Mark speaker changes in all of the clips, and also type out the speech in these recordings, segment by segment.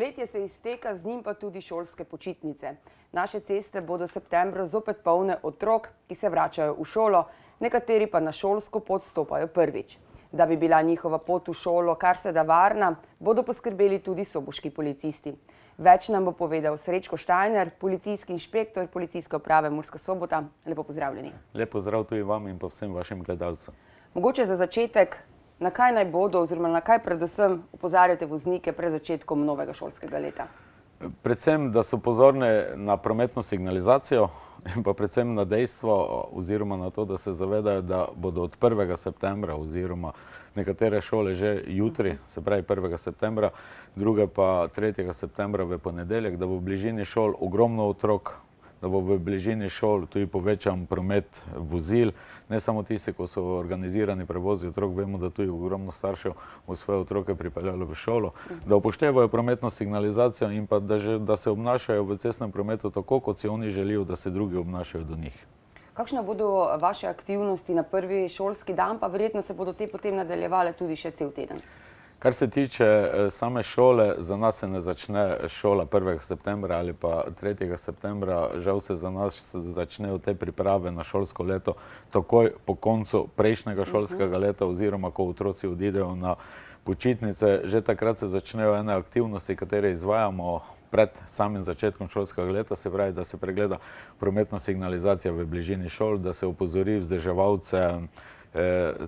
Speaker 1: Poletje se izteka, z njim pa tudi šolske počitnice. Naše ceste bodo septembra zopet polne otrok, ki se vračajo v šolo, nekateri pa na šolsko pot stopajo prvič. Da bi bila njihova pot v šolo kar se da varna, bodo poskrbeli tudi soboški policisti. Več nam bo povedal Srečko Štajner, policijski inšpektor Policijske uprave Murska Sobota. Lepo pozdravljeni.
Speaker 2: Lep pozdrav tudi vam in pa vsem vašim gledalcem.
Speaker 1: Mogoče za začetek, na kaj naj bodo oziroma na kaj predvsem opozarjate voznike pred začetkom novega šolskega leta?
Speaker 2: Predvsem, da so pozorni na prometno signalizacijo in pa predvsem na dejstvo oziroma na to, da se zavedajo, da bodo od 1. septembra oziroma nekatere šole že jutri, se pravi 1. septembra, druge pa 3. septembra v ponedeljek, da bo v bližini šol ogromno otrok, da bo v bližini šol tudi povečan promet vozil, ne samo tisti, ko so organizirani prevozi otrok, vemo, da tudi ogromno staršev v svoje otroke pripeljalo v šolo, da upoštevajo prometno signalizacijo in pa da se obnašajo v cestnem prometu tako, kot si oni želijo, da se drugi obnašajo do njih.
Speaker 1: Kakšne bodo vaše aktivnosti na prvi šolski dan, pa verjetno se bodo te potem nadaljevale tudi še cel teden?
Speaker 2: Kar se tiče same šole, za nas se ne začne šola 1. septembra ali pa 3. septembra. Žal se za nas začnejo te priprave na šolsko leto takoj po koncu prejšnjega šolskega leta oziroma ko otroci odidejo na počitnice. Že takrat se začnejo ene aktivnosti, katere izvajamo pred samim začetkom šolskega leta, se pravi, da se pregleda prometna signalizacija v bližini šol, da se opozori vzdrževalce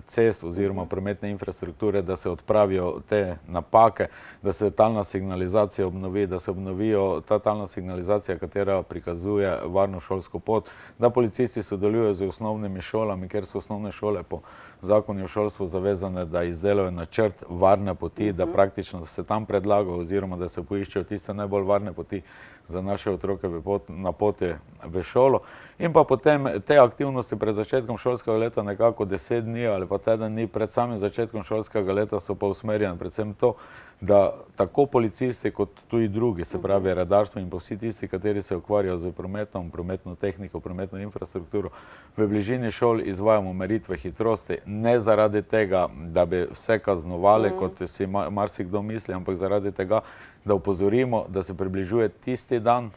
Speaker 2: cest oziroma prometne infrastrukture, da se odpravijo te napake, da se talna signalizacija obnovi, da se obnovijo ta talna signalizacija, katera prikazuje varno šolsko pot, da policisti sodelujejo z osnovnimi šolami, ker so osnovne šole po zakonu o šolstvu zavezane, da izdelajo načrt varne poti, da praktično se tam predlaga oziroma da se poiščejo tiste najbolj varne poti za naše otroke na poti v šolo. In pa potem te aktivnosti pred začetkom šolskega leta nekako 10 dni ali pa teden dni pred samim začetkom šolskega leta so pa usmerjene predvsem to, da tako policisti kot tudi drugi, se pravi redarstvo in pa vsi tisti, kateri se ukvarjajo z prometom, prometno tehniko, prometno infrastrukturo, v bližini šol izvajamo meritve hitrosti, ne zaradi tega, da bi vse kaznovali, kot si marsikdo misli, ampak zaradi tega, da opozorimo, da se približuje tisti dan,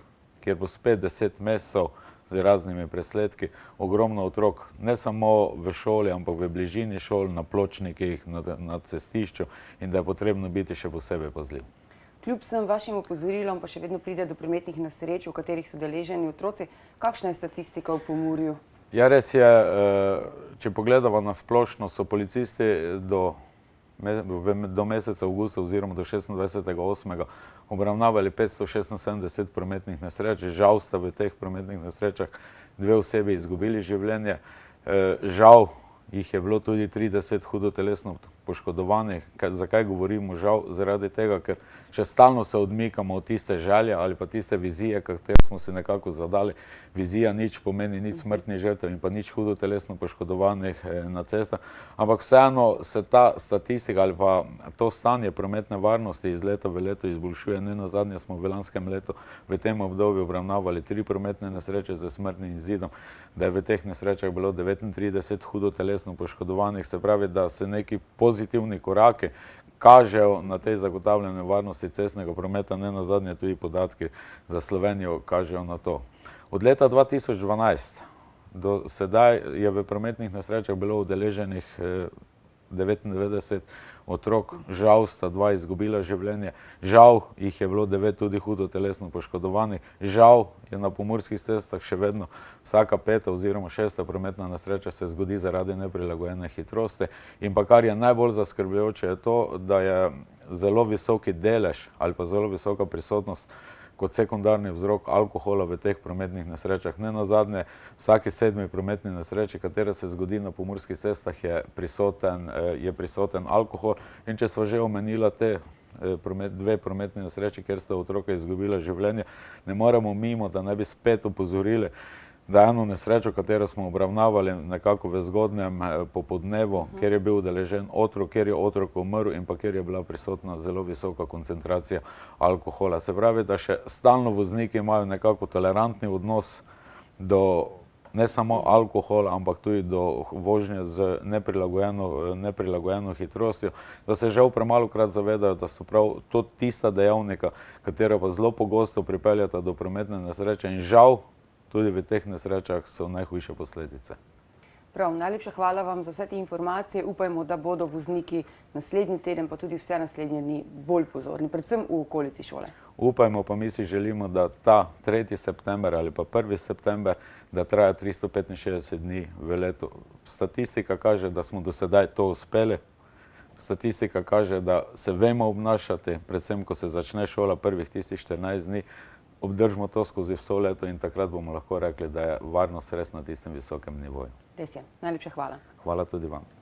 Speaker 2: kjer bo spet 10 mesecev z raznimi presledki, ogromno otrok, ne samo v šoli, ampak v bližini šol, na pločnikih, na cestišču in da je potrebno biti še posebej pazljiv.
Speaker 1: Kljub vsem vašim opozorilom pa še vedno pride do prometnih nesreč, v katerih so udeleženi otroci. Kakšna je statistika v Pomurju?
Speaker 2: Ja, res je, če pogledamo na splošno, so policisti do meseca avgusta oziroma do 26.8. obravnavali 576 prometnih nesreč. Žal sta v teh prometnih nesrečah 2 osebi izgubili življenje. Žal jih je bilo tudi 30 hudo telesno poškodovanih. Zakaj govorimo žal? Zaradi tega, ker še stalno se odmikamo od tiste želje ali pa tiste vizije, katero smo si nekako zadali. Vizija nič pomeni nič smrtnih žrtev in pa nič hudo telesno poškodovanih na cestah. Ampak vseeno se ta statistika ali pa to stanje prometne varnosti iz leta v leto izboljšuje. Nenazadnje smo v lanskem letu v tem obdobju obravnavali 3 prometne nesreče z smrtnim izidom, da je v teh nesrečah bilo 39 hudo telesno poškodovanih. Se pravi, da se neki pozitivni koraki kažejo na tej zagotavljanju varnosti cestnega prometa, nenazadnje tudi podatki za Slovenijo kažejo na to. Od leta 2012 do sedaj je v prometnih nesrečah bilo udeleženih 99 otrok, žal sta 2 izgubila življenje, žal jih je bilo 9 tudi hudo telesno poškodovanih, žal je na pomurskih cestah še vedno vsaka 5. oziroma 6. prometna nesreča se zgodi zaradi neprilagojene hitrosti. In pa kar je najbolj zaskrbljujoče je to, da je zelo visoki delež ali pa zelo visoka prisotnost kot sekundarni vzrok alkohola v teh prometnih nesrečah. Nenazadnje, vsaki 7. prometni nesreči, katera se zgodi na pomurskih cestah, je prisoten alkohol. In če sva že omenila te 2 prometne nesreči, kjer sta otroka izgubila življenje, ne moremo mimo, da ne bi spet opozorili, da eno nesrečo, katero smo obravnavali nekako v zgodnjem popodnevu, kjer je bil udeležen otrok, kjer je otrok umrl in pa kjer je bila prisotna zelo visoka koncentracija alkohola. Se pravi, da še stalno vozniki imajo nekako tolerantni odnos do ne samo alkohol, ampak tudi do vožnje z neprilagojeno hitrostjo, da se žal premalokrat zavedajo, da so prav to tista dejavnika, katera pa zelo pogosto pripeljata do prometne nesreče in žal tudi v teh nesrečah so najhujše posledice.
Speaker 1: Prav, najlepša hvala vam za vse te informacije. Upajmo, da bodo vozniki naslednji teden, pa tudi vse naslednje dni bolj pozorni, predvsem v okolici šole.
Speaker 2: Upajmo, pa mi si želimo, da ta 3. september ali pa 1. september, da traja 365 dni v letu. Statistika kaže, da smo do sedaj to uspeli. Statistika kaže, da se vemo obnašati, predvsem, ko se začne šola prvih tistih 14 dni, obdržimo to skozi vso leto in takrat bomo lahko rekli, da je varnost res na tistem visokem nivoju.
Speaker 1: Res je. Najlepša hvala.
Speaker 2: Hvala tudi vam.